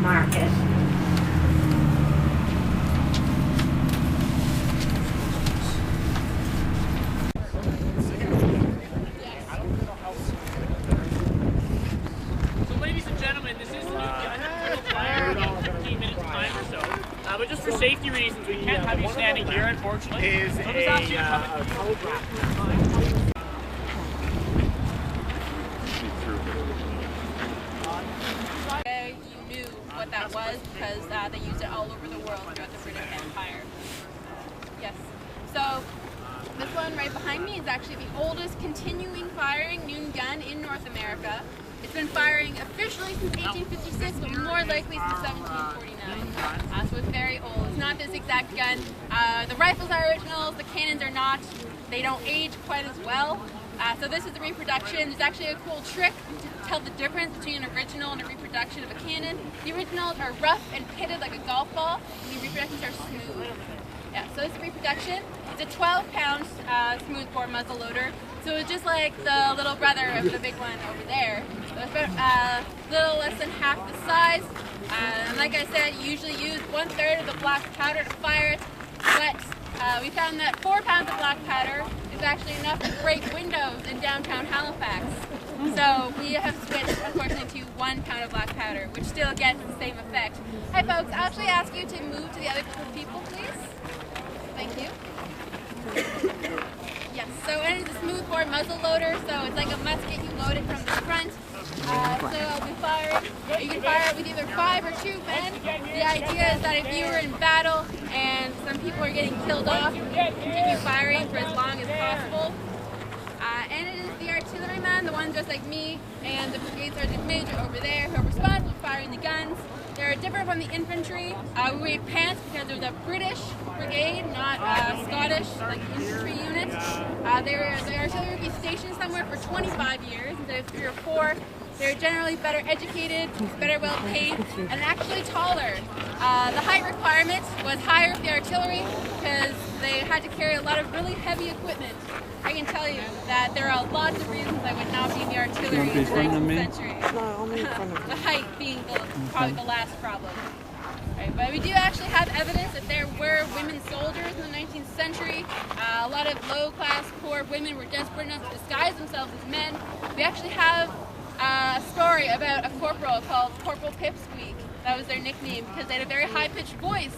market. But just for safety reasons, we can't have you standing here, unfortunately. Is so you knew what that was because they used it all over the world throughout the British Empire. Yes. So this one right behind me is actually the oldest continuing firing noon gun in North America. It's been firing officially since 1856, but more likely since 1749. So it's very old. It's not this exact gun. The rifles are originals, the cannons are not. They don't age quite as well. So this is the reproduction. There's actually a cool trick to tell the difference between an original and a reproduction of a cannon. The originals are rough and pitted like a golf ball, and the reproductions are smooth. Yeah, so this is a reproduction. It's a 12-pound smoothbore muzzle loader. So it's just like the little brother of the big one over there. So it's about a little less than half the size. And like I said, you usually use 1/3 of the black powder to fire it. But we found that 4 pounds of black powder is actually enough to break windows in downtown Halifax. So we have switched, unfortunately, to 1 pound of black powder, which still gets the same effect. Hi folks, I'll actually ask you to move to the other group of people, please. Thank you. Yes, so it is a smoothbore muzzle loader, so it's like a musket, you load it from the front. So I'll be firing. You can fire it with either 5 or 2 men. The idea is that if you were in battle and some people are getting killed off, you can continue firing for as long as possible. And it is the artilleryman, the one just like me, and the brigade sergeant major over there who are responsible for firing the guns. They're different from the infantry. We wear pants because there's a British brigade, not Scottish, like infantry unit. The artillery would be stationed somewhere for 25 years instead of 3 or 4. They're generally better educated, better well paid, and actually taller. The height requirement was higher for the artillery because they had to carry a lot of really heavy equipment. I can tell you that there are lots of reasons I would not be in the artillery in the 19th century. The height being probably the last problem. Right, but we do actually have evidence that there were women soldiers in the 19th century. A lot of low-class, poor women were desperate enough to disguise themselves as men. We actually have a story about a corporal called Corporal Pipsqueak. That was their nickname because they had a very high-pitched voice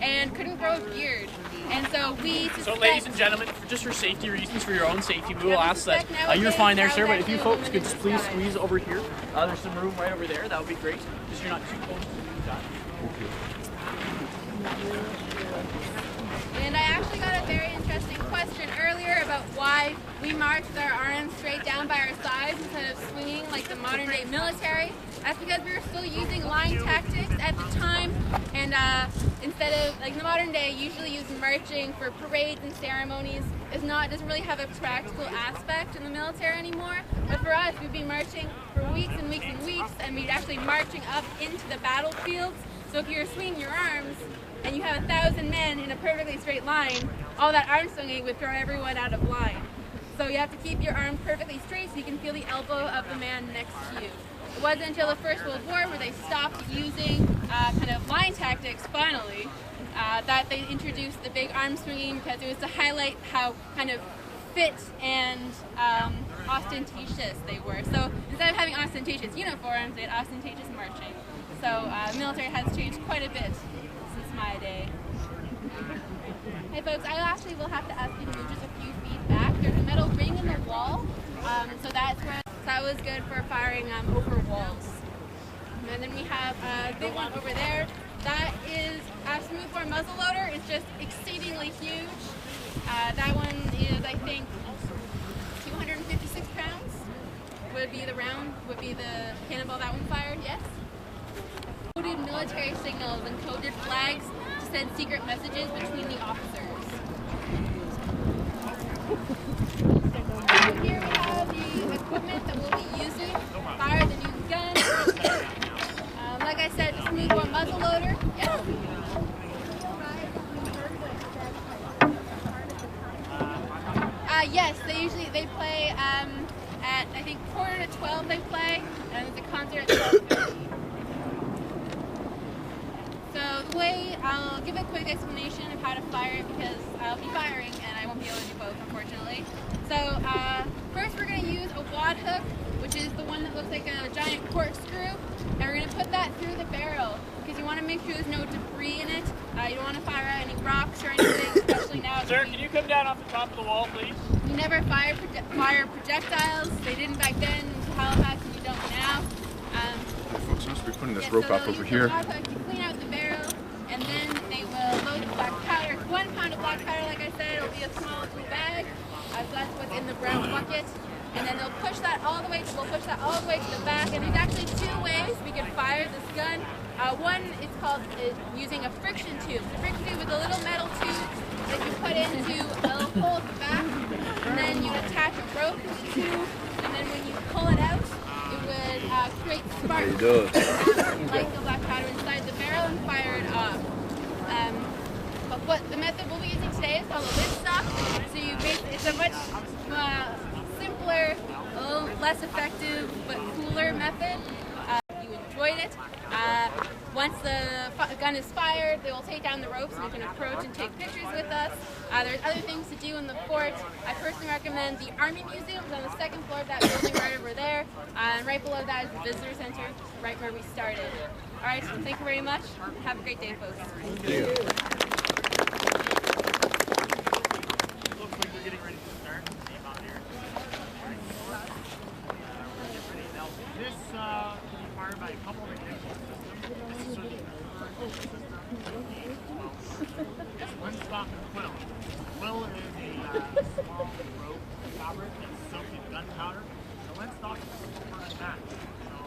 and couldn't grow a beard. And so we suspect... So ladies and gentlemen, just for safety reasons, for your own safety, we will ask that... you're fine there, sir, but if you folks could just please squeeze over here. There's some room right over there. That would be great. Just you're not too close to the guy. And I actually got a very interesting question earlier about why we march with our arms straight down by our sides instead of swinging like the modern day military. That's because we were still using line tactics at the time, and instead of, like the modern day, usually using marching for parades and ceremonies, doesn't really have a practical aspect in the military anymore. But for us, we'd be marching for weeks and weeks and weeks, and we'd actually marching up into the battlefields. So if you're swinging your arms, and you have 1,000 men in a perfectly straight line, all that arm swinging would throw everyone out of line. So you have to keep your arm perfectly straight so you can feel the elbow of the man next to you. It wasn't until the First World War where they stopped using kind of line tactics, finally, that they introduced the big arm swinging because it was to highlight how kind of fit and ostentatious they were. So instead of having ostentatious uniforms, they had ostentatious marching. So military has changed quite a bit since my day. Hey folks, I actually will have to ask you to move just a few feet back. There's a metal ring in the wall, so that was good for firing over walls. And then we have a big one over there. That is a smoothbore muzzleloader. It's just exceedingly huge. That one is, I think, 256 pounds. Would be the cannonball that one fired, yes? Coded military signals and coded flags to send secret messages between the officers. Here we have the equipment that we'll be using to fire the new gun. Like I said, just move one muzzle loader. Yeah. Yes, they play at I think 11:45 they play, and there's a concert at 12:30. And then we have the equipment that we'll be using to fire the new gun. Like I said, just move one muzzle loader. Yeah. Yes, they play at I think 11:45 they play, and there's a concert at 12:30. Yes, they play at 11:45 they play, and there's a concert at 12:30. I'll give a quick explanation of how to fire it because I'll be firing and I won't be able to do both, unfortunately. So first we're going to use a wad hook, which is the one that looks like a giant corkscrew, and we're going to put that through the barrel because you want to make sure there's no debris in it. You don't want to fire out any rocks or anything, especially now. Sir, can you come down off the top of the wall, please? You never fire projectiles. They didn't back then in Halifax, and you don't now. Folks, I'm supposed to be putting this rope off over here. To clean out the barrel, and then they will load the black powder. 1 pound of black powder, like I said, it'll be a small blue bag. So that's what's in the brown bucket. And then they'll push that all the way. We'll push that all the way to the back. And there's actually 2 ways we can fire this gun. One is called using a friction tube. The friction tube is a little metal tube that you put into a little hole at the back, and then you attach a rope to the tube, and then when you pull it out, it would create sparks, light the black powder inside the barrel, and fire it off. But what the method we'll be using today is called a lid stop. So it's a much simpler, a little less effective, but cooler method. If you enjoyed it. Once the gun is fired, they will take down the ropes and you can approach and take pictures with us. There's other things to do in the fort. I personally recommend the Army Museum. It's on the 2nd floor of that building right over there. And right below that is the Visitor Center, right where we started. All right, so thank you very much. Have a great day, folks. Thank you. Looks like we're getting ready to start. Same out here. This can be fired by a couple of ignition systems. This is sort of the overall system. It's one stock and quill. Quill is a small rope fabric that's soaked in gunpowder. The lint stock is super attached. So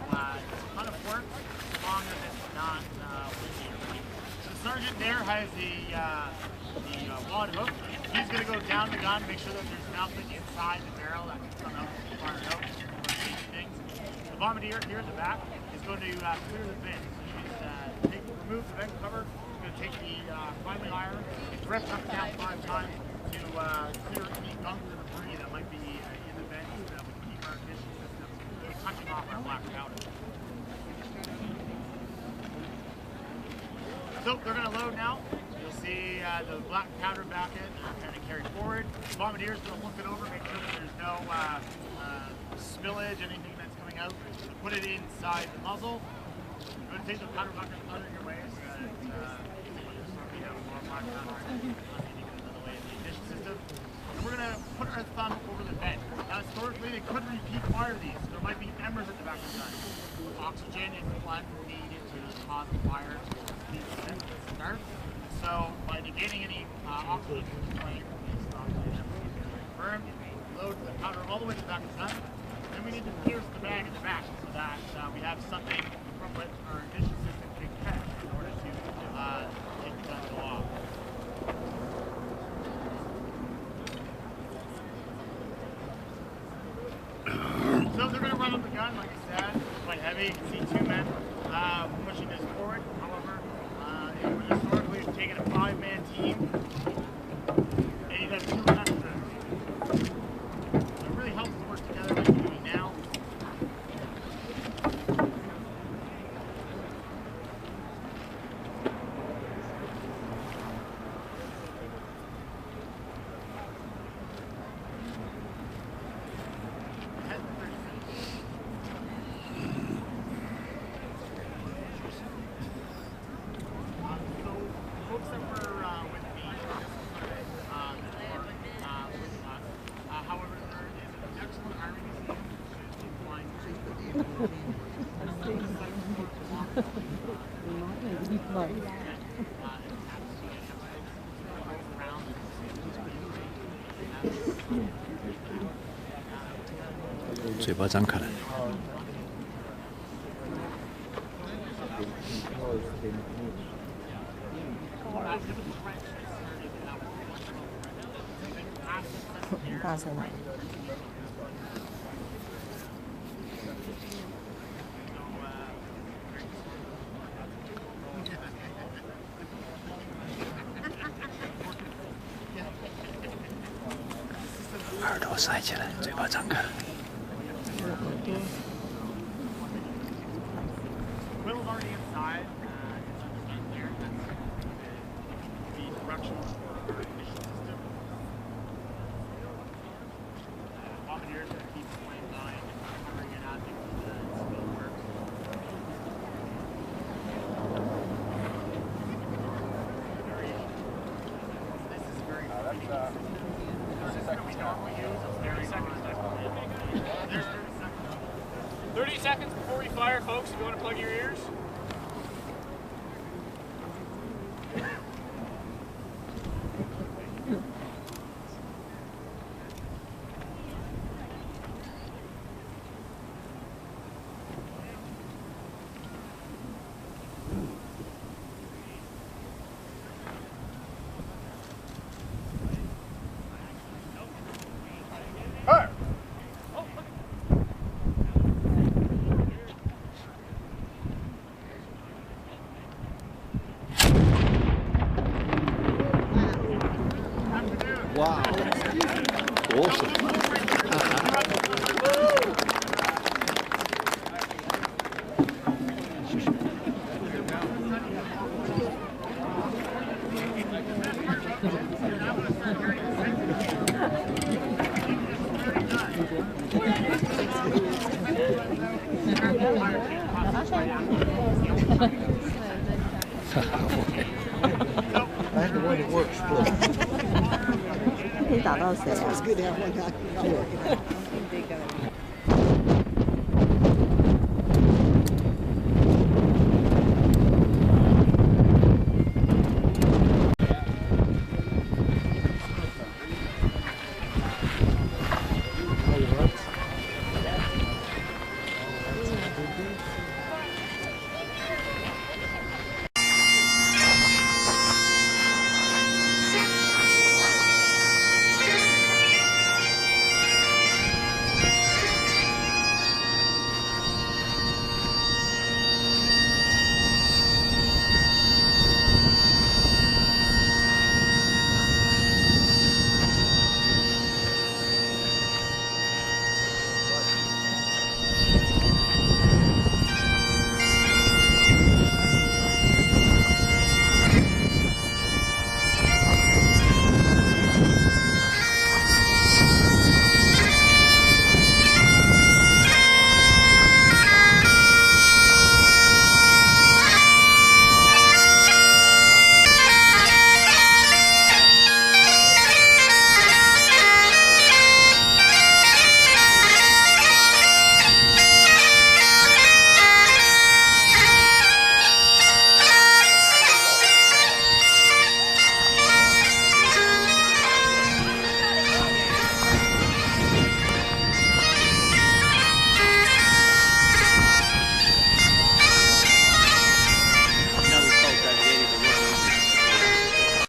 it's a ton of work as long as it's not windy or rainy. So the sergeant there has the wad hook. He's going to go down the gun, make sure that there's nothing inside the barrel that can come out and fire it out or change things. The bombardier here at the back is going to clear the bin. So he's remove the vent cover. He's going to take the primary iron and drift up and down 5 times to clear any gunk or debris that might be in the vent so that we can keep our ignition system from touching off our black powder. So they're going to load now. You'll see the black powder backet kind of carried forward. The bombardier is going to look it over, make sure that there's no spillage, anything that's coming out. Put it inside the muzzle. You're going to take the powder bucket out of your way so that you have more black powder getting another way in the ignition system. And we're going to put our thumb over the vent. Now historically they could repeat fire these. There might be embers at the back of the gun. Oxygen and blood needed to cause the fire to start. So by negating any oxygen burned, load the powder all the way to the back of the gun. Then we need to pierce the bag in the back so that we have something from which our ignition system can catch in order to take the gun to go off. So they're going to run up the gun, like I said, it's quite heavy. You can see 2 men pushing this forward. However, it would historically have taken a 5-man team, and you'd have 2 extras. So it really helps to work together like we're doing now.嘴巴张开来。大声点。耳朵塞起来，嘴巴张开。 Will's already inside. It's there. There's 30 seconds before we fire, folks, if you want to plug your ears. Fire! Wow. Awesome. I had the one that works, please. 可以打到谁啊？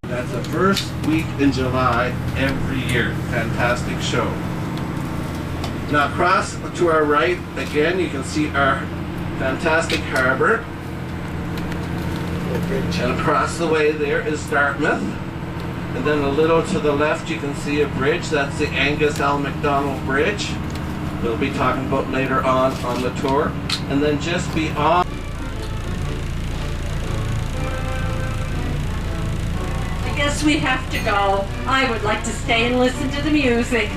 That's the first week in July every year. Fantastic show. Now across to our right, again, you can see our fantastic harbor. And across the way there is Dartmouth. And then a little to the left you can see a bridge. That's the Angus L. MacDonald Bridge. We'll be talking about later on the tour. And then just beyond. I guess we have to go. I would like to stay and listen to the music.